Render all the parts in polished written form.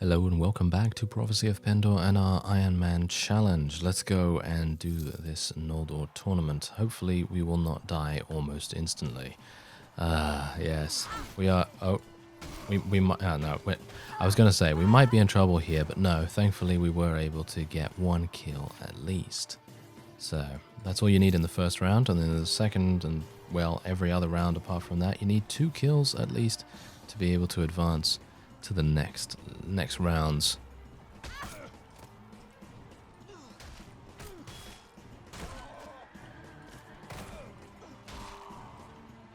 Hello and welcome back to Prophecy of Pendor and our Ironman challenge. Let's go and do this Noldor tournament. Hopefully we will not die almost instantly. Yes. We are... Oh, we might... no, wait. I was going to say, we might be in trouble here, but no. Thankfully we were able to get one kill at least. So, that's all you need in the first round, and then in the second and, well, every other round apart from that, you need 2 kills at least to be able to advance to the next rounds.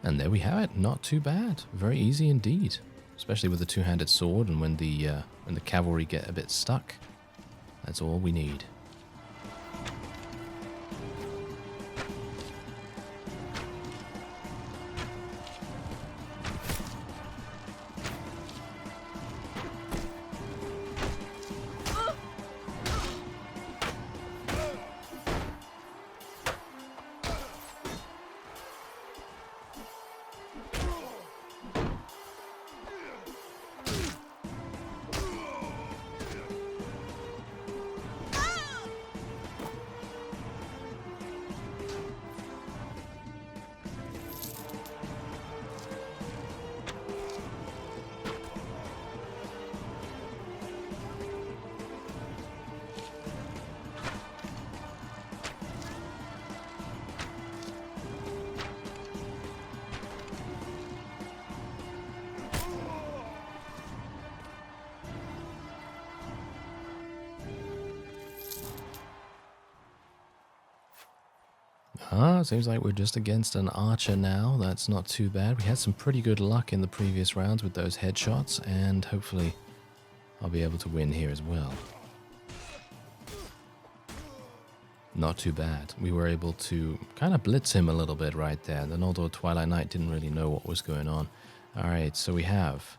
And there we have it. Not too bad. Very easy indeed, especially with the two-handed sword and when the cavalry get a bit stuck. That's all we need. Seems like we're just against an archer now. That's not too bad. We had some pretty good luck in the previous rounds with those headshots, and hopefully I'll be able to win here as well. Not too bad. We were able to kind of blitz him a little bit right there. The Noldor Twilight Knight didn't really know what was going on. Alright, so we have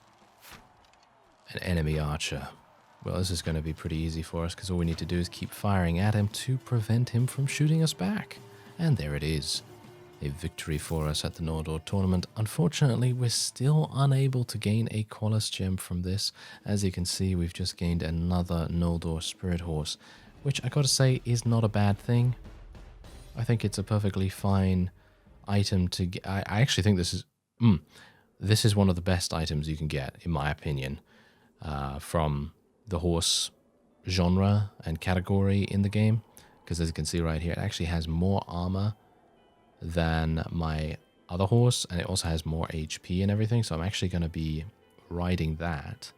an enemy archer. Well, this is going to be pretty easy for us because all we need to do is keep firing at him to prevent him from shooting us back. And there it is. A victory for us at the Noldor tournament. Unfortunately, we're still unable to gain a Qualis gem from this. As you can see, we've just gained another Noldor Spirit Horse, which I gotta say is not a bad thing. I think it's a perfectly fine item to get. I actually think this is one of the best items you can get, in my opinion, from the horse genre and category in the game. Because as you can see right here, it actually has more armor than my other horse, and it also has more HP and everything, so I'm actually going to be riding that,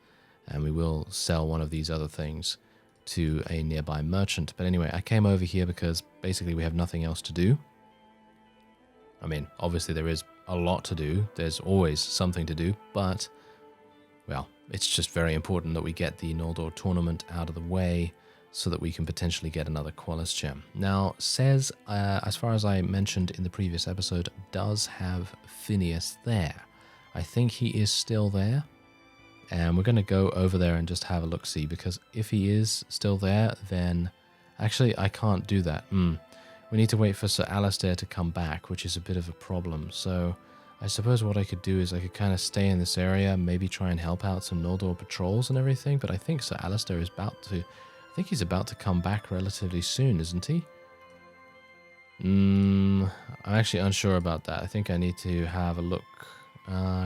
and we will sell one of these other things to a nearby merchant. But anyway, I came over here because basically we have nothing else to do. I mean, obviously there is a lot to do, there's always something to do, but, well, it's just very important that we get the Noldor tournament out of the way, so that we can potentially get another Qualis gem. Now, Says, as far as I mentioned in the previous episode, does have Phineas there. I think he is still there, and we're going to go over there and just have a look-see, because if he is still there, then... Actually, I can't do that. We need to wait for Sir Alistair to come back, which is a bit of a problem. So, I suppose what I could do is I could kind of stay in this area, maybe try and help out some Noldor patrols and everything, but I think Sir Alistair is about to... I think he's about to come back relatively soon, isn't he? I'm actually unsure about that. I think I need to have a look.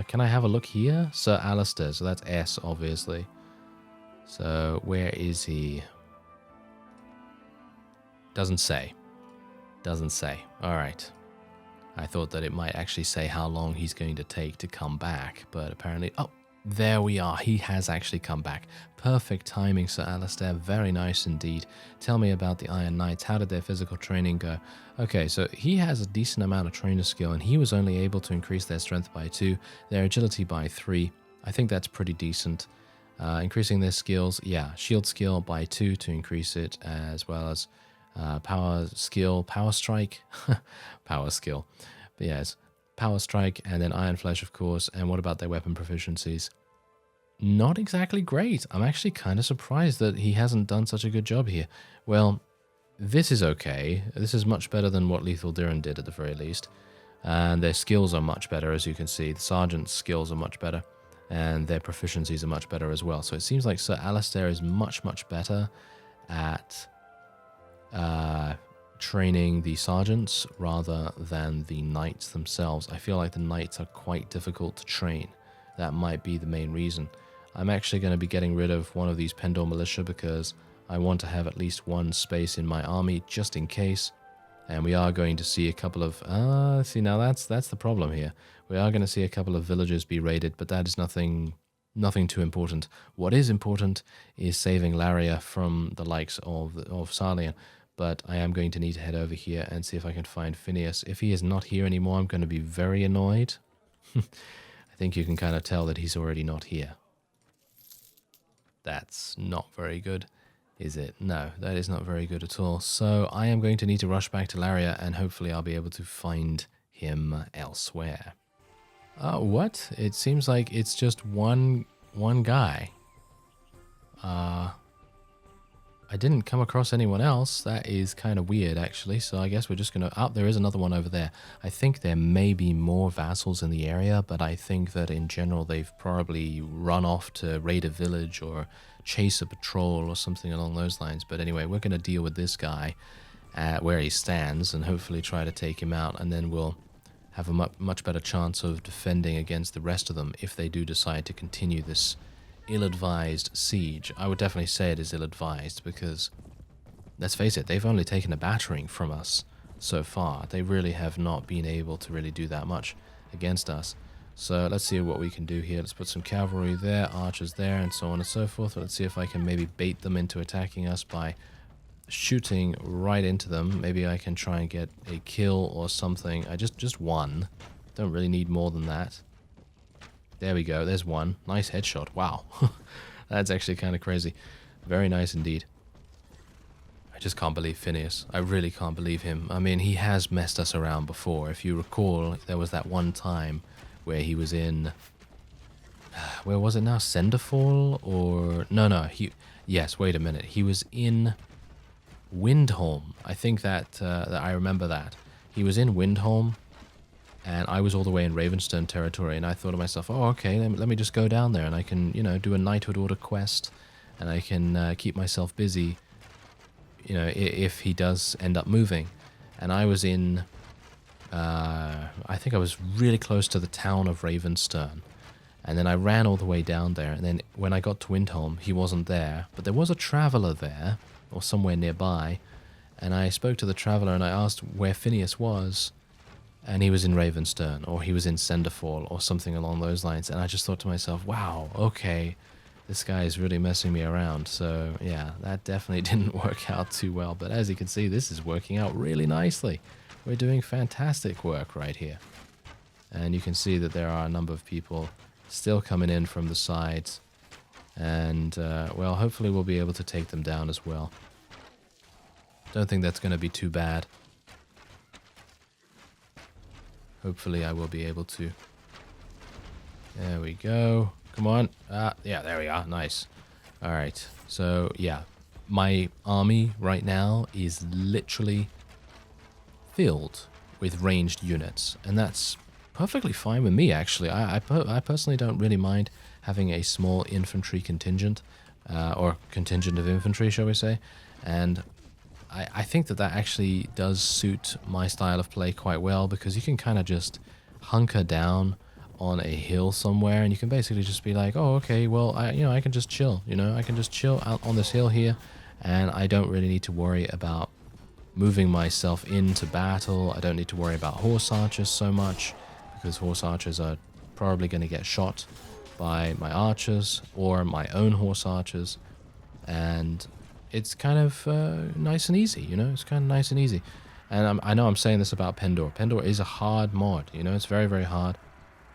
Can I have a look here? Sir Alistair, so that's S, obviously. So, where is he? Doesn't say. Doesn't say. Alright. I thought that it might actually say how long he's going to take to come back, but apparently... Oh! There we are. He has actually come back. Perfect timing, Sir Alistair. Very nice indeed. Tell me about the Iron Knights. How did their physical training go? Okay, so he has a decent amount of trainer skill, and he was only able to increase their strength by 2, their agility by 3. I think that's pretty decent. Increasing their skills, yeah, shield skill by 2 to increase it, as well as power skill, power strike, power skill. But yes. Power Strike, and then Iron Flesh, of course. And what about their weapon proficiencies? Not exactly great. I'm actually kind of surprised that he hasn't done such a good job here. Well, this is okay. This is much better than what Lethal Durin did at the very least. And their skills are much better, as you can see. The Sergeant's skills are much better. and their proficiencies are much better as well. So it seems like Sir Alistair is much, much better at training the sergeants rather than the knights themselves. I feel like the knights are quite difficult to train. That might be the main reason. I'm actually going to be getting rid of one of these Pendor militia because I want to have at least one space in my army just in case. And we are going to see a couple of... see, now that's the problem here. We are going to see a couple of villages be raided, but that is nothing too important. What is important is saving Laria from the likes of Sarlian. But I am going to need to head over here and see if I can find Phineas. If he is not here anymore, I'm going to be very annoyed. I think you can kind of tell that he's already not here. That's not very good, is it? No, that is not very good at all. So I am going to need to rush back to Laria, and hopefully I'll be able to find him elsewhere. What? It seems like it's just one guy. I didn't come across anyone else. That is kind of weird, actually. So I guess we're just going to... Oh, there is another one over there. I think there may be more vassals in the area, but I think that in general they've probably run off to raid a village or chase a patrol or something along those lines. But anyway, we're going to deal with this guy where he stands and hopefully try to take him out, and then we'll have a much better chance of defending against the rest of them if they do decide to continue this ill-advised siege. I would definitely say it is ill-advised because, let's face it, they've only taken a battering from us so far. They really have not been able to really do that much against us. So let's see what we can do here. Let's put some cavalry there, archers there, and so on and so forth. Let's see if I can maybe bait them into attacking us by shooting right into them. Maybe I can try and get a kill or something. I just one. Don't really need more than that. There we go, there's one. Nice headshot, wow. That's actually kind of crazy. Very nice indeed. I just can't believe Phineas. I really can't believe him. I mean, he has messed us around before. If you recall, there was that one time where he was in... Where was it now? Senderfall? Or... No, yes, wait a minute. He was in Windholm. I think that I remember that. He was in Windholm, and I was all the way in Ravenstone territory, and I thought to myself, oh, okay, let me just go down there, and I can, do a knighthood order quest, and I can keep myself busy, if he does end up moving. And I was in, I think I was really close to the town of Ravenstone, and then I ran all the way down there, and then when I got to Windholm, he wasn't there, but there was a traveller there, or somewhere nearby, and I spoke to the traveller, and I asked where Phineas was, and he was in Ravenstone, or he was in Senderfall, or something along those lines. And I just thought to myself, wow, okay, this guy is really messing me around. So, yeah, that definitely didn't work out too well. But as you can see, this is working out really nicely. We're doing fantastic work right here. And you can see that there are a number of people still coming in from the sides. And, well, hopefully we'll be able to take them down as well. Don't think that's going to be too bad. Hopefully I will be able to. There we go. Come on. Yeah, there we are. Nice. All right. So, yeah. My army right now is literally filled with ranged units. And that's perfectly fine with me, actually. I personally don't really mind having a small infantry contingent. Or contingent of infantry, shall we say. And I think that actually does suit my style of play quite well, because you can kind of just hunker down on a hill somewhere, and you can basically just be like, oh, okay, well, I can just chill, I can just chill out on this hill here, and I don't really need to worry about moving myself into battle. I don't need to worry about horse archers so much, because horse archers are probably going to get shot by my archers or my own horse archers, and it's kind of nice and easy, It's kind of nice and easy. And I know I'm saying this about Pendor. Pendor is a hard mod, It's very, very hard.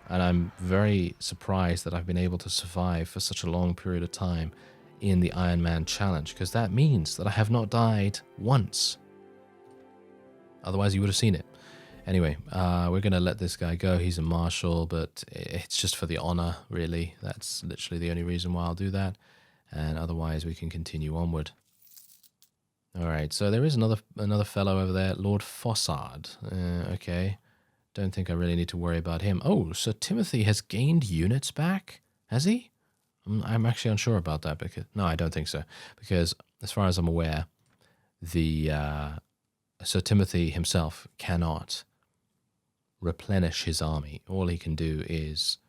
And I'm very surprised that I've been able to survive for such a long period of time in the Ironman challenge, because that means that I have not died once. Otherwise, you would have seen it. Anyway, we're going to let this guy go. He's a marshal, but it's just for the honor, really. That's literally the only reason why I'll do that. And otherwise, we can continue onward. All right, so there is another fellow over there, Lord Fossard. Okay, don't think I really need to worry about him. Oh, Sir Timothy has gained units back? Has he? I'm actually unsure about that, because no, I don't think so. Because as far as I'm aware, the Sir Timothy himself cannot replenish his army. All he can do is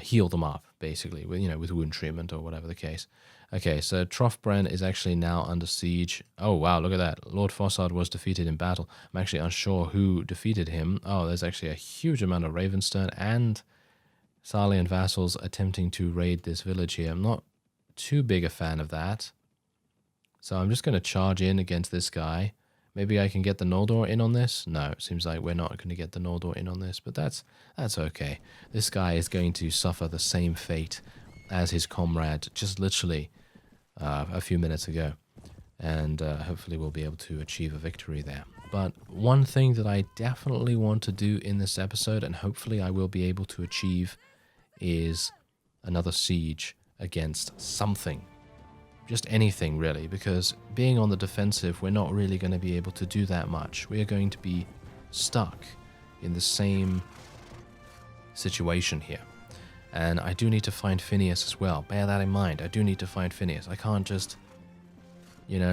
heal them up, basically, with wound treatment or whatever the case. Okay, so Trothbren is actually now under siege. Oh, wow, look at that. Lord Fossard was defeated in battle. I'm actually unsure who defeated him. Oh, there's actually a huge amount of Ravenstern and Sarlian vassals attempting to raid this village here. I'm not too big a fan of that. So I'm just going to charge in against this guy. Maybe I can get the Noldor in on this? No, it seems like we're not going to get the Noldor in on this, but that's okay. This guy is going to suffer the same fate as his comrade, just literally a few minutes ago. And hopefully we'll be able to achieve a victory there. But one thing that I definitely want to do in this episode, and hopefully I will be able to achieve, is another siege against something. Just anything, really, because being on the defensive, we're not really going to be able to do that much. We are going to be stuck in the same situation here. And I do need to find Phineas as well. Bear that in mind. I do need to find Phineas. I can't just,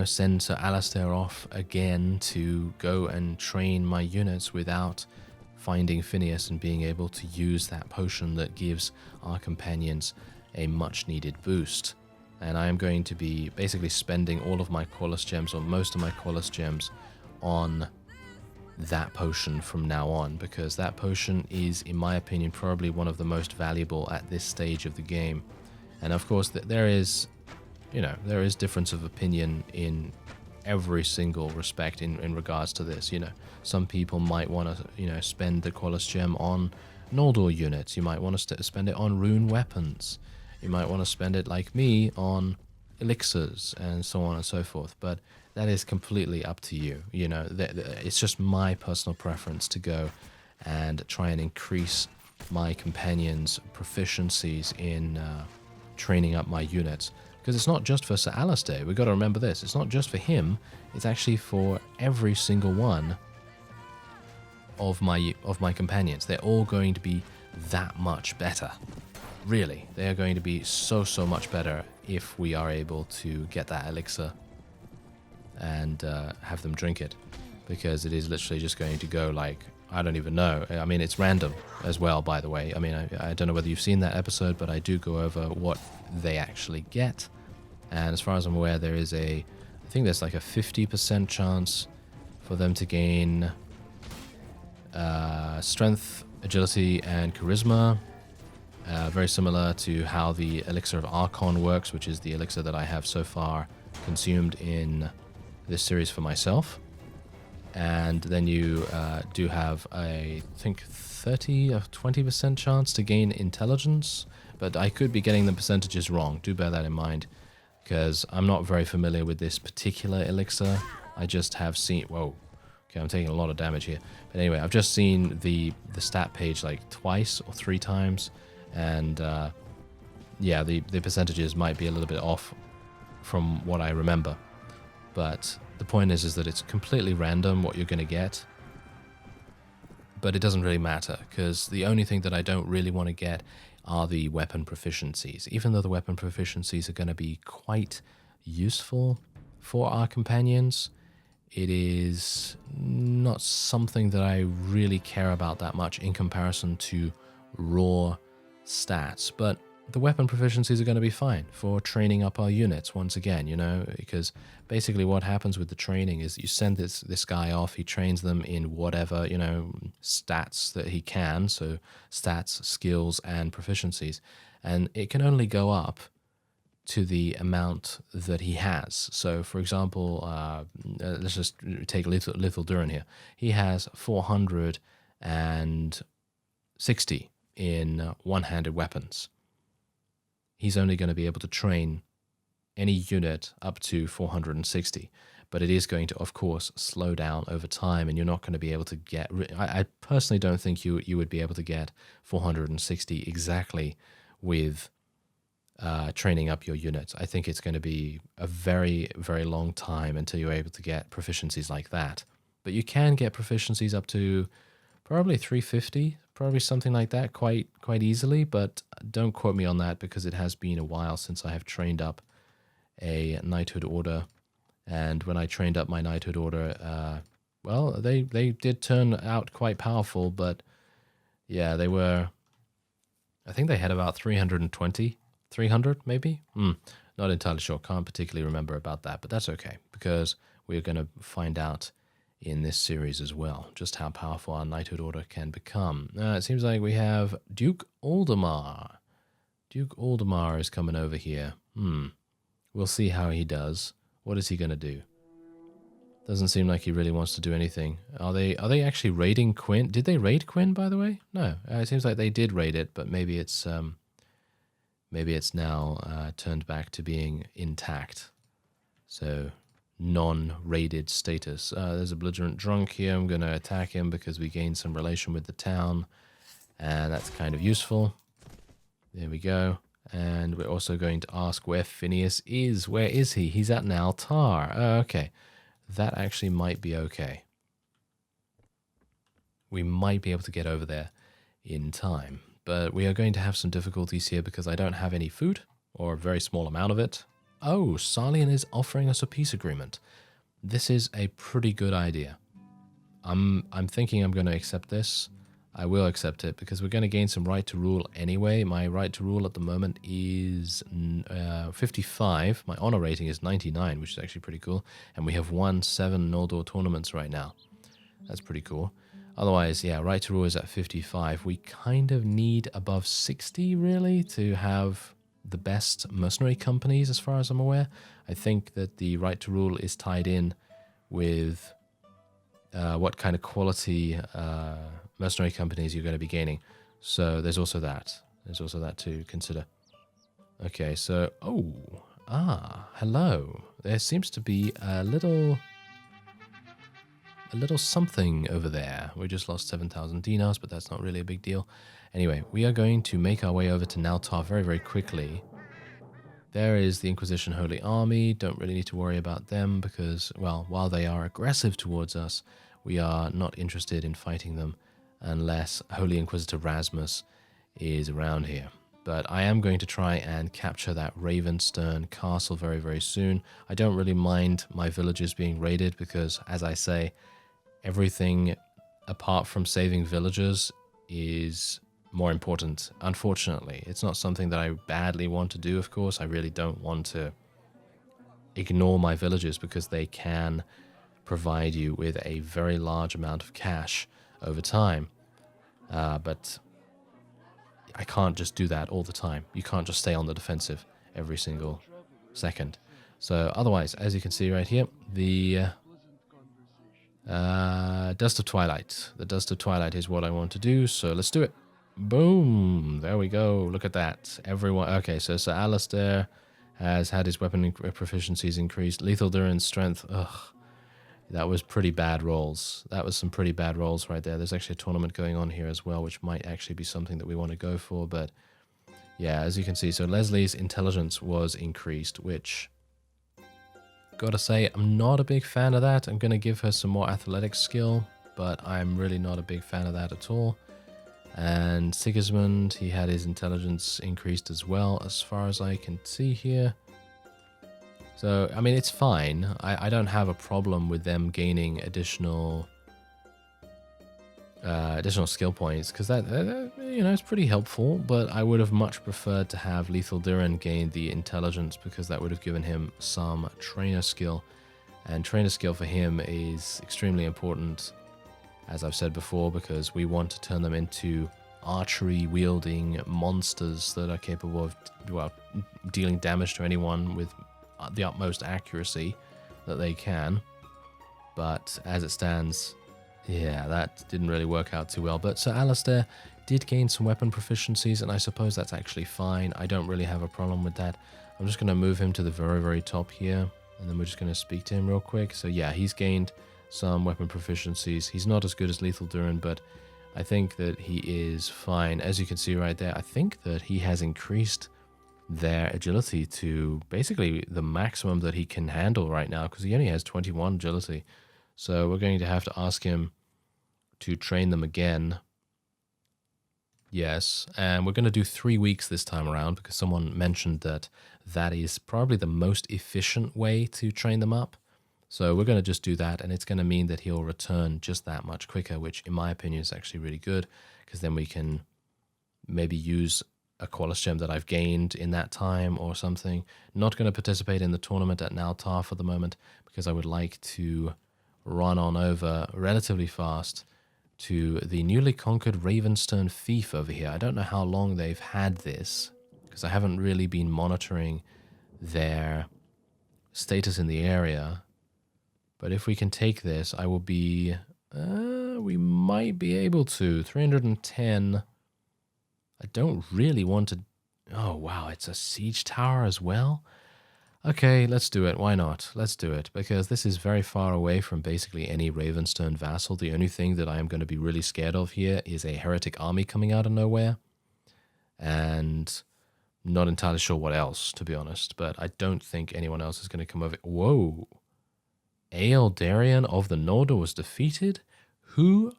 send Sir Alistair off again to go and train my units without finding Phineas and being able to use that potion that gives our companions a much-needed boost. And I am going to be basically spending all of my Qualis gems, or most of my Qualis gems, on that potion from now on, because that potion is, in my opinion, probably one of the most valuable at this stage of the game. And of course, there is difference of opinion in every single respect in regards to this. Some people might want to, spend the Qualis gem on Noldor units. You might want to spend it on rune weapons. You might want to spend it, like me, on elixirs and so on and so forth. But that is completely up to you. It's just my personal preference to go and try and increase my companions' proficiencies in training up my units. Because it's not just for Sir Alistair. We've got to remember this. It's not just for him. It's actually for every single one of my companions. They're all going to be that much better. Really, they are going to be so much better if we are able to get that elixir and have them drink it, because it is literally just going to go like, I don't even know. I mean, it's random as well, by the way. I mean, I don't know whether you've seen that episode, but I do go over what they actually get. And as far as I'm aware, there is I think there's like a 50% chance for them to gain strength, agility, and charisma. Very similar to how the Elixir of Archon works, which is the elixir that I have so far consumed in this series for myself. And then you do have, I think, 30 or 20% chance to gain intelligence, but I could be getting the percentages wrong. Do bear that in mind, because I'm not very familiar with this particular elixir. I just have seen... Whoa. Okay, I'm taking a lot of damage here. But anyway, I've just seen the stat page like twice or 3 times. And yeah, the percentages might be a little bit off from what I remember. But the point is that it's completely random what you're going to get. But it doesn't really matter, because the only thing that I don't really want to get are the weapon proficiencies. Even though the weapon proficiencies are going to be quite useful for our companions, it is not something that I really care about that much in comparison to raw stats. But the weapon proficiencies are going to be fine for training up our units once again, because basically what happens with the training is you send this guy off, he trains them in whatever, stats that he can, so stats, skills, and proficiencies, and it can only go up to the amount that he has. So, for example, let's just take Lithal Durin here. He has 460 in one-handed weapons. He's only going to be able to train any unit up to 460, but it is going to, of course, slow down over time, and you're not going to be able to get... I personally don't think you would be able to get 460 exactly with training up your units. I think it's going to be a very, very long time until you're able to get proficiencies like that. But you can get proficiencies up to Probably 350, probably something like that, quite easily, but don't quote me on that because it has been a while since I have trained up a knighthood order. And when I trained up my knighthood order, well, they did turn out quite powerful, but yeah, they were, I think they had about 320, 300 maybe? Not entirely sure, can't particularly remember about that, but that's okay, because we're going to find out in this series as well, just how powerful our knighthood order can become. It seems like we have Duke Aldemar. Duke Aldemar is coming over here. We'll see how he does. What is he going to do? Doesn't seem like he really wants to do anything. Are they actually raiding Quinn? Did they raid Quinn, by the way? No. It seems like they did raid it, but maybe it's now turned back to being intact. So non-raided status. There's a belligerent drunk here. I'm going to attack him because we gained some relation with the town, and that's kind of useful. There we go. And we're also going to ask where Phineas is. Where is he? He's at an altar. Okay. That actually might be okay. We might be able to get over there in time. But we are going to have some difficulties here because I don't have any food, or a very small amount of it. Oh, Sarlian is offering us a peace agreement. This is a pretty good idea. I'm thinking I'm going to accept this. I will accept it because we're going to gain some right to rule anyway. My right to rule at the moment is 55. My honor rating is 99, which is actually pretty cool. And we have won 7 Noldor tournaments right now. That's pretty cool. Otherwise, yeah, right to rule is at 55. We kind of need above 60, really, to have the best mercenary companies, as far as I'm aware. I think that the right to rule is tied in with what kind of quality mercenary companies you're going to be gaining. So there's also that. There's also that to consider. Okay, so, hello. There seems to be a little something over there. We just lost 7,000 dinars, but that's not really a big deal. Anyway, we are going to make our way over to Naltar very, very quickly. There is the Inquisition Holy Army. Don't really need to worry about them because, well, while they are aggressive towards us, we are not interested in fighting them unless Holy Inquisitor Rasmus is around here. But I am going to try and capture that Ravenstern castle very, very soon. I don't really mind my villages being raided because, as I say, everything apart from saving villagers is more important. Unfortunately, it's not something that I badly want to do, of course. I really don't want to ignore my villages because they can provide you with a very large amount of cash over time. But I can't just do that all the time. You can't just stay on the defensive every single second. So otherwise, as you can see right here, the Dust of Twilight. The Dust of Twilight is what I want to do, so let's do it. Boom! There we go. Look at that. Everyone. Okay, so Sir Alistair has had his weapon proficiencies increased. Lethal Durin's strength. Ugh. That was pretty bad rolls. That was some pretty bad rolls right there. There's actually a tournament going on here as well, which might actually be something that we want to go for. But yeah, as you can see, so Leslie's intelligence was increased, which, gotta say, I'm not a big fan of that. I'm going to give her some more athletic skill, but I'm really not a big fan of that at all. And Sigismund, he had his intelligence increased as well, as far as I can see here. So, I mean, it's fine. I don't have a problem with them gaining additional skill points, because that, you know, it's pretty helpful, but I would have much preferred to have Lethal Durin gain the intelligence, because that would have given him some trainer skill. And trainer skill for him is extremely important, as I've said before, because we want to turn them into archery-wielding monsters that are capable of, well, dealing damage to anyone with the utmost accuracy that they can. But as it stands, yeah, that didn't really work out too well. But Sir Alistair did gain some weapon proficiencies, and I suppose that's actually fine. I don't really have a problem with that. I'm just going to move him to the very, very top here, and then we're just going to speak to him real quick. So yeah, he's gained some weapon proficiencies. He's not as good as Lethal Durin, but I think that he is fine. As you can see right there, I think that he has increased their agility to basically the maximum that he can handle right now, because he only has 21 agility. So we're going to have to ask him to train them again. Yes, and we're going to do 3 weeks this time around because someone mentioned that that is probably the most efficient way to train them up. So we're going to just do that, and it's going to mean that he'll return just that much quicker, which in my opinion is actually really good, because then we can maybe use a Qualis gem that I've gained in that time or something. Not going to participate in the tournament at Naltar for the moment because I would like to run on over relatively fast to the newly conquered Ravenstone Fief over here. I don't know how long they've had this because I haven't really been monitoring their status in the area. But if we can take this, I will be... we might be able to. 310. I don't really want to... Oh, wow, it's a siege tower as well? Okay, let's do it. Why not? Let's do it, because this is very far away from basically any Ravenstone vassal. The only thing that I am going to be really scared of here is a heretic army coming out of nowhere. And not entirely sure what else, to be honest. But I don't think anyone else is going to come over... Whoa! Ealdarion of the Norda was defeated? Who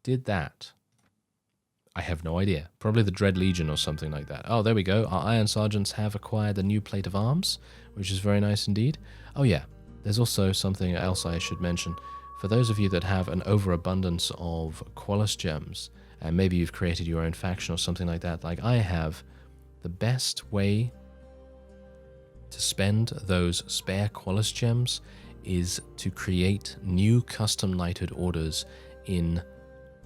did that? I have no idea. Probably the Dread Legion or something like that. Oh, there we go. Our Iron Sergeants have acquired a new plate of arms, which is very nice indeed. Oh yeah, there's also something else I should mention. For those of you that have an overabundance of Qualis gems, and maybe you've created your own faction or something like that, like I have, the best way to spend those spare Qualis gems is to create new custom knighted orders in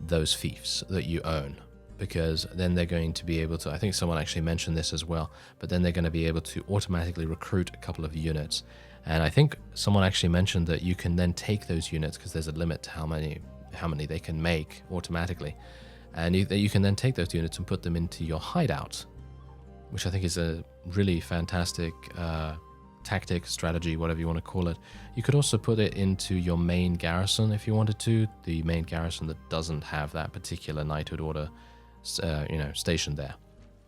those fiefs that you own. Because then they're going to be able to, I think someone actually mentioned this as well, but then they're going to be able to automatically recruit a couple of units. And I think someone actually mentioned that you can then take those units, because there's a limit to how many they can make automatically. And you can then take those units and put them into your hideout, which I think is a really fantastic tactic, strategy, whatever you want to call it. You could also put it into your main garrison if you wanted to, the main garrison that doesn't have that particular knighthood order stationed there.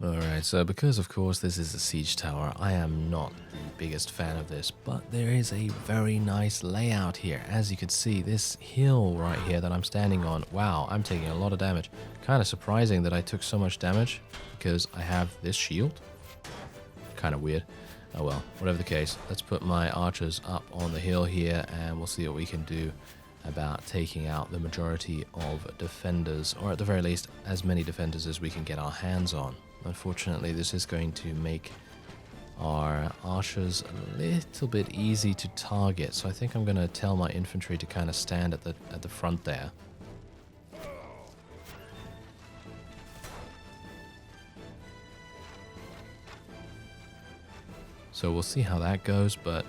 Alright, so because of course this is a siege tower, I am not the biggest fan of this, but there is a very nice layout here. As you can see, this hill right here that I'm standing on, wow, I'm taking a lot of damage. Kind of surprising that I took so much damage, because I have this shield. Kind of weird. Oh well, whatever the case, let's put my archers up on the hill here, and we'll see what we can do about taking out the majority of defenders, or at the very least, as many defenders as we can get our hands on. Unfortunately, this is going to make our archers a little bit easy to target, so I think I'm going to tell my infantry to kind of stand at the front there. So we'll see how that goes, but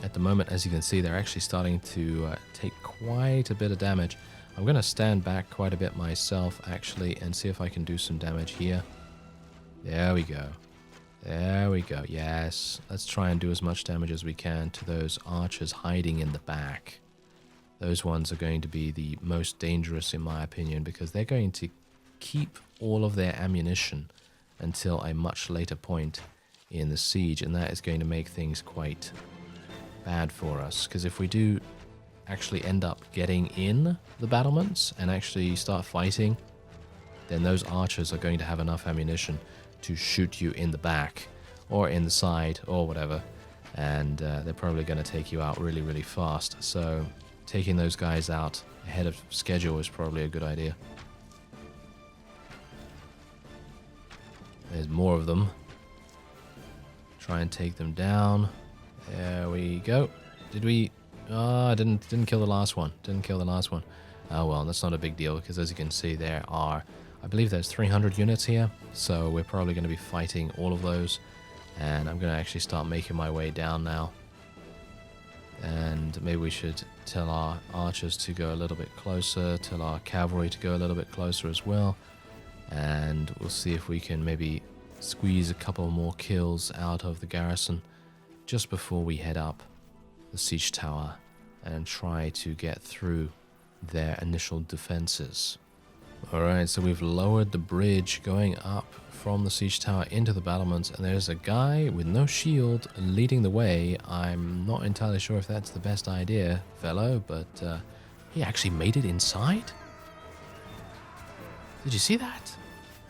at the moment, as you can see, they're actually starting to take quite a bit of damage. I'm going to stand back quite a bit myself, actually, and see if I can do some damage here. There we go. There we go. Yes. Let's try and do as much damage as we can to those archers hiding in the back. Those ones are going to be the most dangerous, in my opinion, because they're going to keep all of their ammunition until a much later point in the siege, and that is going to make things quite bad for us, because if we do actually end up getting in the battlements and actually start fighting, then those archers are going to have enough ammunition to shoot you in the back or in the side or whatever, and they're probably going to take you out really, really fast. So taking those guys out ahead of schedule is probably a good idea. There's more of them. Try and take them down. There we go. Did we... Oh, I didn't kill the last one. Didn't kill the last one. Oh well, that's not a big deal, because as you can see, there are... I believe there's 300 units here, so we're probably going to be fighting all of those. And I'm going to actually start making my way down now. And maybe we should tell our archers to go a little bit closer, tell our cavalry to go a little bit closer as well. And we'll see if we can maybe squeeze a couple more kills out of the garrison just before we head up the siege tower and try to get through their initial defenses. Alright, so we've lowered the bridge going up from the siege tower into the battlements, and there's a guy with no shield leading the way. I'm not entirely sure if that's the best idea, fellow, but He actually made it inside? Did you see that?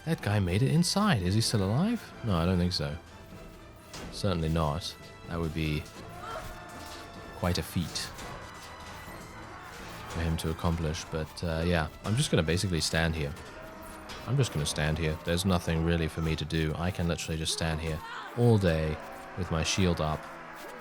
That guy made it inside. Is he still alive? No, I don't think so. Certainly not. That would be quite a feat for him to accomplish. But yeah, I'm just going to basically stand here. I'm just going to stand here. There's nothing really for me to do. I can literally just stand here all day with my shield up.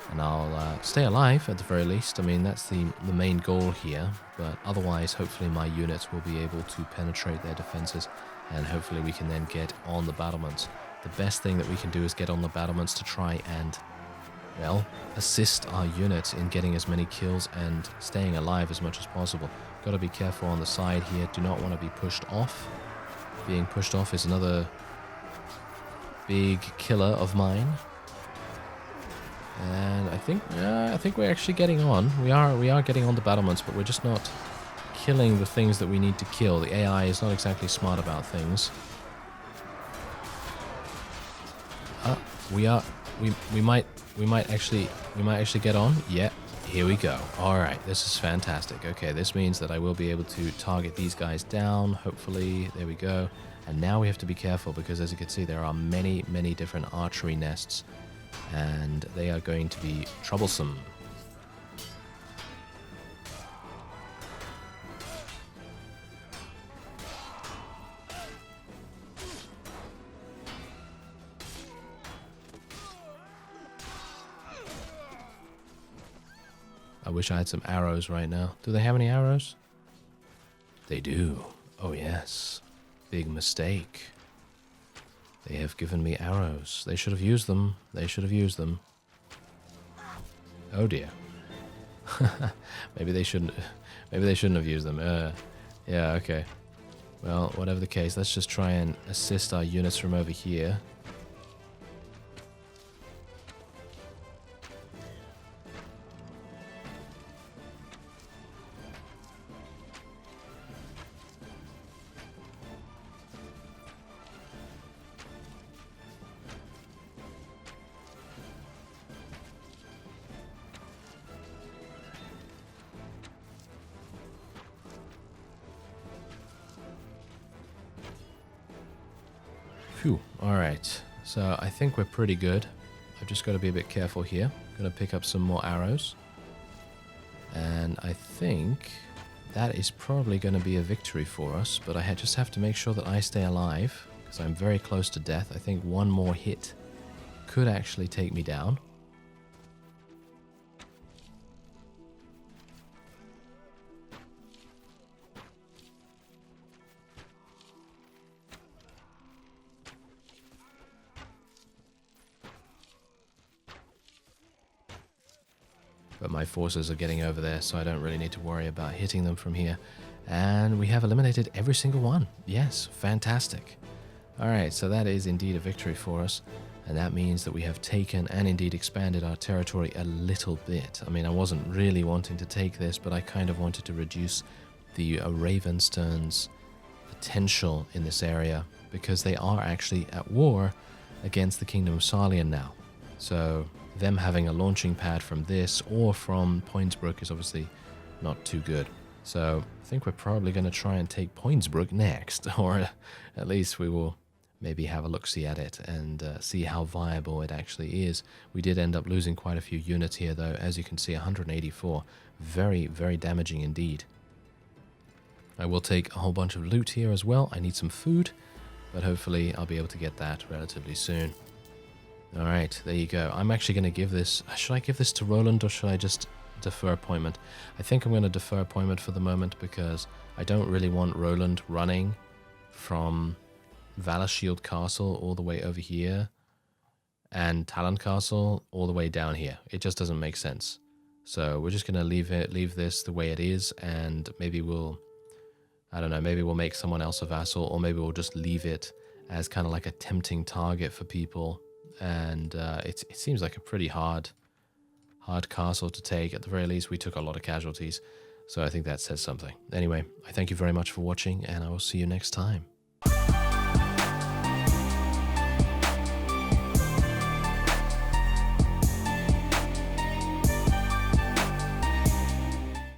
And I'll stay alive at the very least. I mean, that's the main goal here. But otherwise, hopefully my units will be able to penetrate their defenses. And hopefully we can then get on the battlements. The best thing that we can do is get on the battlements to try and, well, assist our units in getting as many kills and staying alive as much as possible. Got to be careful on the side here. Do not want to be pushed off. Being pushed off is another big killer of mine. And I think we're actually getting on. We are getting on the battlements, but we're just not killing the things that we need to kill. The AI is not exactly smart about things. We might actually get on. Yeah, here we go. All right, this is fantastic. Okay, this means that I will be able to target these guys down. Hopefully, there we go. And now we have to be careful because, as you can see, there are many different archery nests, and they are going to be troublesome. I wish I had some arrows right now. Do they have any arrows? They do. Oh yes. Big mistake. They have given me arrows. They should have used them. They should have used them. Oh dear. Maybe they shouldn't have used them. Yeah, okay. Well, whatever the case, let's just try and assist our units from over here. Phew, alright. So I think we're pretty good. I've just got to be a bit careful here. Gonna pick up some more arrows. And I think that is probably going to be a victory for us, but I just have to make sure that I stay alive, because I'm very close to death. I think one more hit could actually take me down. But my forces are getting over there, so I don't really need to worry about hitting them from here. And we have eliminated every single one. Yes, fantastic. Alright, so that is indeed a victory for us. And that means that we have taken and indeed expanded our territory a little bit. I mean, I wasn't really wanting to take this, but I kind of wanted to reduce the Ravenstern's potential in this area, because they are actually at war against the Kingdom of Sarlian now. So them having a launching pad from this or from Poinsbrook is obviously not too good. So I think we're probably going to try and take Poinsbrook next, or at least we will maybe have a look-see at it and see how viable it actually is. We did end up losing quite a few units here though, as you can see, 184. Very, very damaging indeed. I will take a whole bunch of loot here as well. I need some food, but hopefully I'll be able to get that relatively soon. Alright, there you go. I'm actually going to give this... Should I give this to Roland, or should I just defer appointment? I think I'm going to defer appointment for the moment, because I don't really want Roland running from Valashield Castle all the way over here and Talon Castle all the way down here. It just doesn't make sense. So we're just going to leave this the way it is, and maybe we'll... I don't know, maybe we'll make someone else a vassal, or maybe we'll just leave it as kind of like a tempting target for people. And it seems like a pretty hard castle to take. At the very least, we took a lot of casualties, so I think that says something. Anyway, I thank you very much for watching, and I will see you next time.